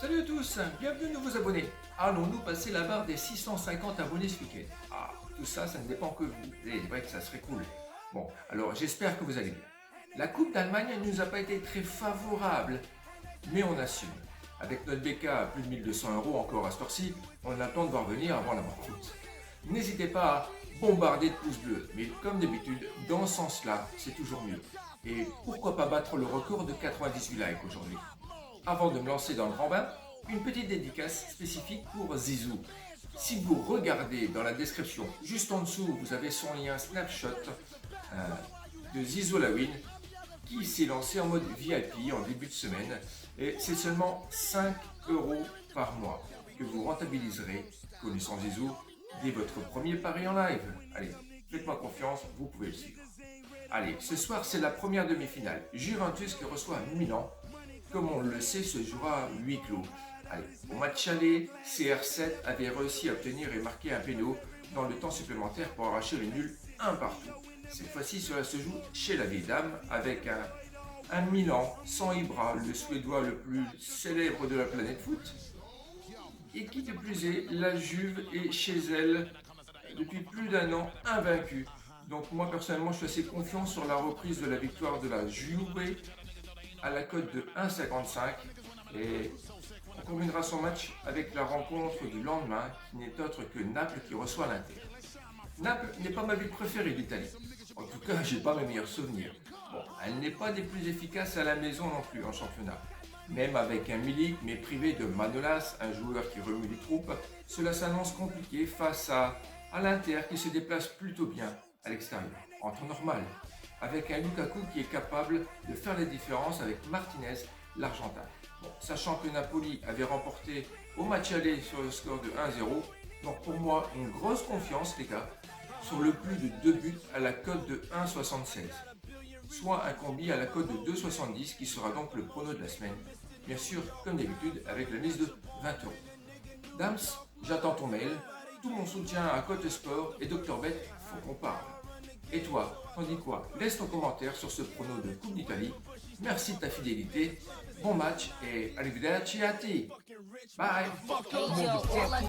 Salut à tous, bienvenue nouveaux abonnés. Allons-nous passer la barre des 650 abonnés ce week-end? Ah, tout ça, ça ne dépend que vous. C'est vrai que ça serait cool. Bon, alors j'espère que vous allez bien. La Coupe d'Allemagne ne nous a pas été très favorable, mais on assume. Avec notre BK à plus de 1200 € encore à ce ci on a le temps de voir venir avant la banqueroute. N'hésitez pas à bombarder de pouces bleus, mais comme d'habitude, dans ce sens-là, c'est toujours mieux. Et pourquoi pas battre le record de 98 likes aujourd'hui? Avant de me lancer dans le grand bain, une petite dédicace spécifique pour Zizou. Si vous regardez dans la description, juste en dessous, vous avez son lien snapshot de Zizou Lawin qui s'est lancé en mode VIP en début de semaine. Et c'est seulement 5 € par mois que vous rentabiliserez, connaissant Zizou, dès votre premier pari en live. Allez, faites-moi confiance, vous pouvez le suivre. Allez, ce soir c'est la première demi-finale. Juventus qui reçoit Milan. Comme on le sait, se jouera à huis clos. Allez, au match aller, CR7 avait réussi à obtenir et marquer un péno dans le temps supplémentaire pour arracher le nul un partout. Cette fois-ci, cela se joue chez la vieille dame avec un Milan sans Ibra, le Suédois le plus célèbre de la planète foot. Et qui de plus est, la Juve est chez elle depuis plus d'un an invaincue. Donc moi personnellement, je suis assez confiant sur la reprise de la victoire de la Juve à la cote de 1,55 et on combinera son match avec la rencontre du lendemain qui n'est autre que Naples qui reçoit l'Inter. Naples n'est pas ma ville préférée d'Italie. En tout cas, j'ai pas mes meilleurs souvenirs. Bon, elle n'est pas des plus efficaces à la maison non plus en championnat. Même avec un Milik mais privé de Manolas, un joueur qui remue les troupes, cela s'annonce compliqué face à l'Inter qui se déplace plutôt bien à l'extérieur, en temps normal, avec un Lukaku qui est capable de faire la différence avec Martinez, l'Argentin. Bon, sachant que Napoli avait remporté au match aller sur le score de 1-0, donc pour moi une grosse confiance les gars, sur le plus de 2 buts à la cote de 1,76, soit un combi à la cote de 2,70 qui sera donc le prono de la semaine, bien sûr comme d'habitude avec la mise de 20 €. Dams, j'attends ton mail, tout mon soutien à Côte Sport et Dr Bet, faut qu'on parle. Et toi, t'en dis quoi? Laisse ton commentaire sur ce prono de Coupe d'Italie. Merci de ta fidélité, bon match et arrivederci a ti. Bye.